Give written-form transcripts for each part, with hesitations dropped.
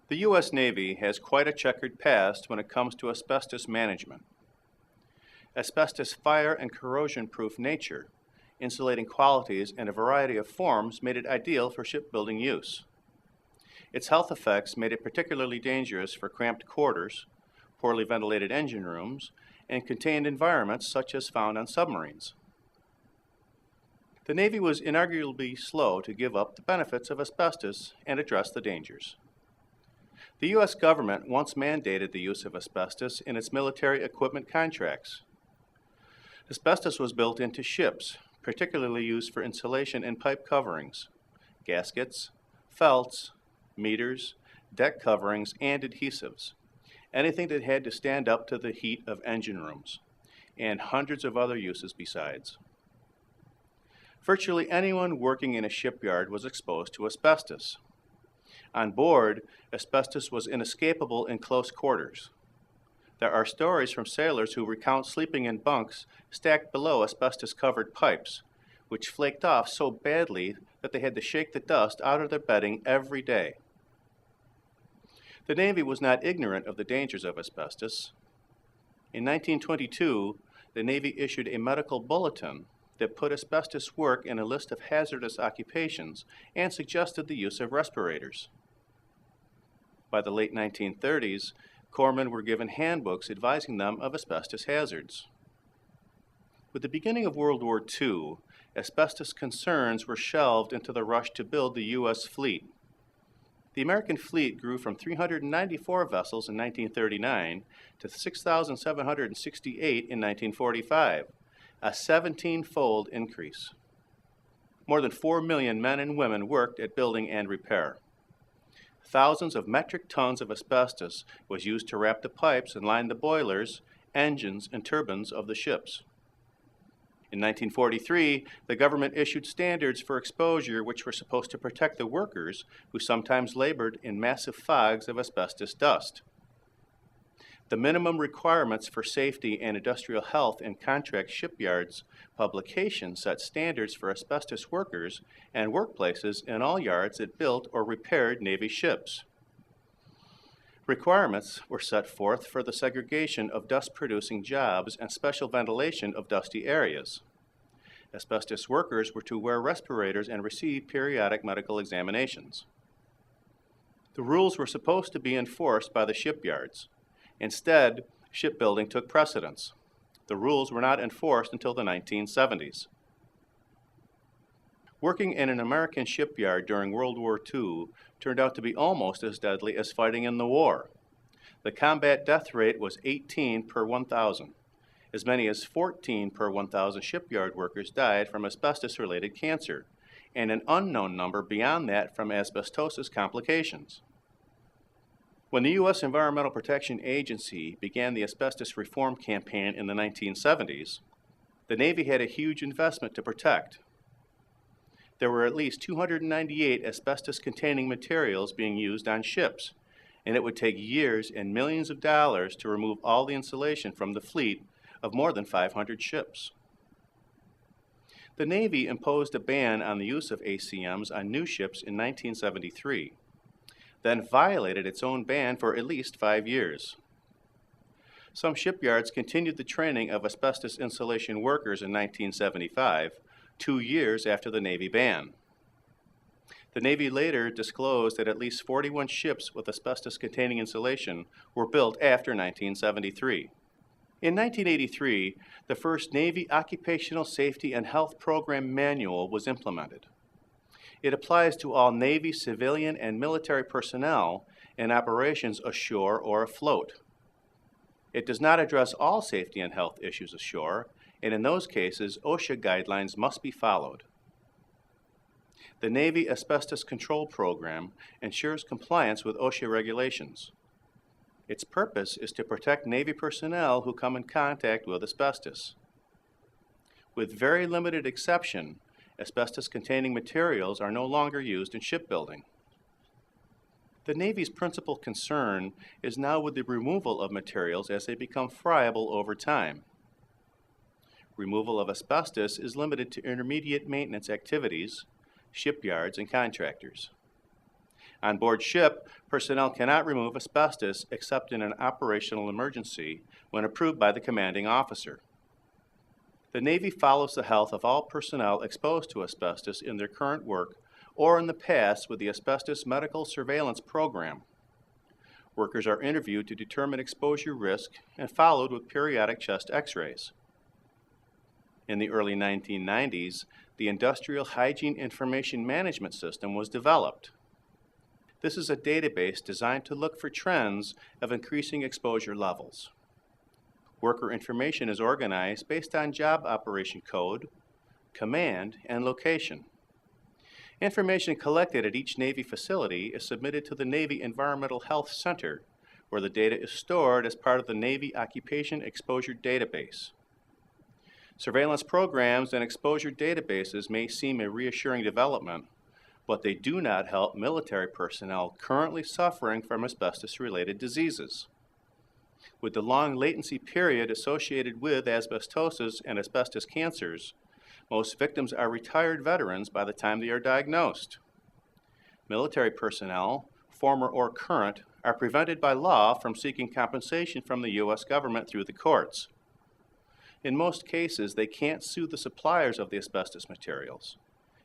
The U.S. Navy has quite a checkered past when it comes to asbestos management. Asbestos' fire and corrosion-proof nature, insulating qualities, and a variety of forms made it ideal for shipbuilding use. Its health effects made it particularly dangerous for cramped quarters, poorly ventilated engine rooms, and contained environments such as found on submarines. The Navy was inarguably slow to give up the benefits of asbestos and address the dangers. The U.S. government once mandated the use of asbestos in its military equipment contracts. Asbestos was built into ships, particularly used for insulation and pipe coverings, gaskets, felts, meters, deck coverings, and adhesives, anything that had to stand up to the heat of engine rooms, and hundreds of other uses besides. Virtually anyone working in a shipyard was exposed to asbestos. On board, asbestos was inescapable in close quarters. There are stories from sailors who recount sleeping in bunks stacked below asbestos-covered pipes, which flaked off so badly that they had to shake the dust out of their bedding every day. The Navy was not ignorant of the dangers of asbestos. In 1922, the Navy issued a medical bulletin that put asbestos work in a list of hazardous occupations and suggested the use of respirators. By the late 1930s, corpsmen were given handbooks advising them of asbestos hazards. With the beginning of World War II, asbestos concerns were shelved into the rush to build the U.S. fleet. The American fleet grew from 394 vessels in 1939 to 6,768 in 1945, a 17-fold increase. More than 4 million men and women worked at building and repair. Thousands of metric tons of asbestos was used to wrap the pipes and line the boilers, engines, and turbines of the ships. In 1943, the government issued standards for exposure which were supposed to protect the workers who sometimes labored in massive fogs of asbestos dust. The minimum requirements for safety and industrial health in contract shipyards publication set standards for asbestos workers and workplaces in all yards that built or repaired Navy ships. Requirements were set forth for the segregation of dust-producing jobs and special ventilation of dusty areas. Asbestos workers were to wear respirators and receive periodic medical examinations. The rules were supposed to be enforced by the shipyards. Instead, shipbuilding took precedence. The rules were not enforced until the 1970s. Working in an American shipyard during World War II turned out to be almost as deadly as fighting in the war. The combat death rate was 18 per 1,000. As many as 14 per 1,000 shipyard workers died from asbestos-related cancer, and an unknown number beyond that from asbestosis complications. When the U.S. Environmental Protection Agency began the asbestos reform campaign in the 1970s, the Navy had a huge investment to protect. There were at least 298 asbestos-containing materials being used on ships, and it would take years and millions of dollars to remove all the insulation from the fleet of more than 500 ships. The Navy imposed a ban on the use of ACMs on new ships in 1973, then violated its own ban for at least 5 years. Some shipyards continued the training of asbestos insulation workers in 1975, 2 years after the Navy ban. The Navy later disclosed that at least 41 ships with asbestos-containing insulation were built after 1973. In 1983, the first Navy Occupational Safety and Health Program Manual was implemented. It applies to all Navy civilian and military personnel in operations ashore or afloat. It does not address all safety and health issues ashore, and in those cases, OSHA guidelines must be followed. The Navy Asbestos Control Program ensures compliance with OSHA regulations. Its purpose is to protect Navy personnel who come in contact with asbestos. With very limited exception, asbestos-containing materials are no longer used in shipbuilding. The Navy's principal concern is now with the removal of materials as they become friable over time. Removal of asbestos is limited to intermediate maintenance activities, shipyards, and contractors. On board ship, personnel cannot remove asbestos except in an operational emergency when approved by the commanding officer. The Navy follows the health of all personnel exposed to asbestos in their current work or in the past with the Asbestos Medical Surveillance Program. Workers are interviewed to determine exposure risk and followed with periodic chest x-rays. In the early 1990s, the Industrial Hygiene Information Management System was developed. This is a database designed to look for trends of increasing exposure levels. Worker information is organized based on job operation code, command, and location. Information collected at each Navy facility is submitted to the Navy Environmental Health Center, where the data is stored as part of the Navy Occupation Exposure Database. Surveillance programs and exposure databases may seem a reassuring development, but they do not help military personnel currently suffering from asbestos-related diseases. With the long latency period associated with asbestosis and asbestos cancers, most victims are retired veterans by the time they are diagnosed. Military personnel, former or current, are prevented by law from seeking compensation from the U.S. government through the courts. In most cases, they can't sue the suppliers of the asbestos materials,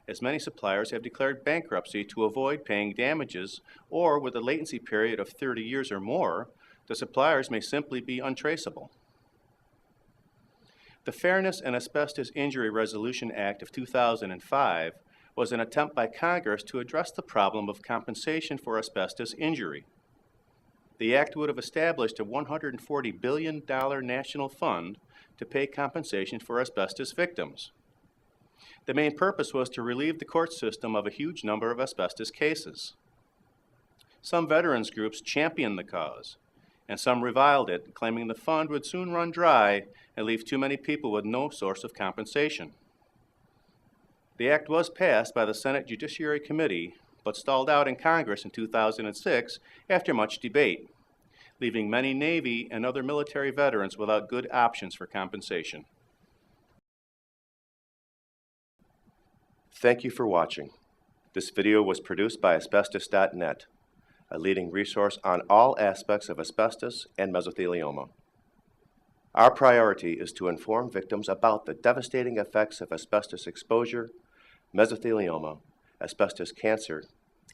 as many suppliers have declared bankruptcy to avoid paying damages, or with a latency period of 30 years or more, the suppliers may simply be untraceable. The Fairness and Asbestos Injury Resolution Act of 2005 was an attempt by Congress to address the problem of compensation for asbestos injury. The act would have established a $140 billion national fund to pay compensation for asbestos victims. The main purpose was to relieve the court system of a huge number of asbestos cases. Some veterans groups championed the cause, and some reviled it, claiming the fund would soon run dry and leave too many people with no source of compensation. The act was passed by the Senate Judiciary Committee, but stalled out in Congress in 2006 after much debate, leaving many Navy and other military veterans without good options for compensation. Thank you for watching. This video was produced by Asbestos.Net, a leading resource on all aspects of asbestos and mesothelioma. Our priority is to inform victims about the devastating effects of asbestos exposure, mesothelioma, asbestos cancer,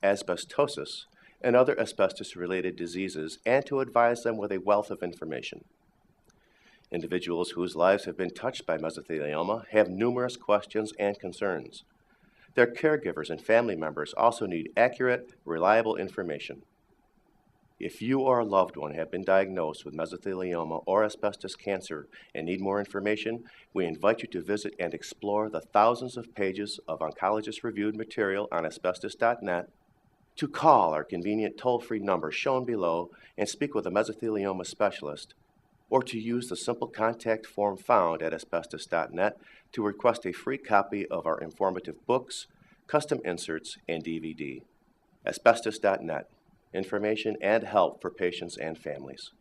asbestosis, and other asbestos-related diseases, and to advise them with a wealth of information. Individuals whose lives have been touched by mesothelioma have numerous questions and concerns. Their caregivers and family members also need accurate, reliable information. If you or a loved one have been diagnosed with mesothelioma or asbestos cancer and need more information, we invite you to visit and explore the thousands of pages of oncologist-reviewed material on Asbestos.net, to call our convenient toll-free number shown below and speak with a mesothelioma specialist, or to use the simple contact form found at Asbestos.net to request a free copy of our informative books, custom inserts, and DVD. Asbestos.net, information and help for patients and families.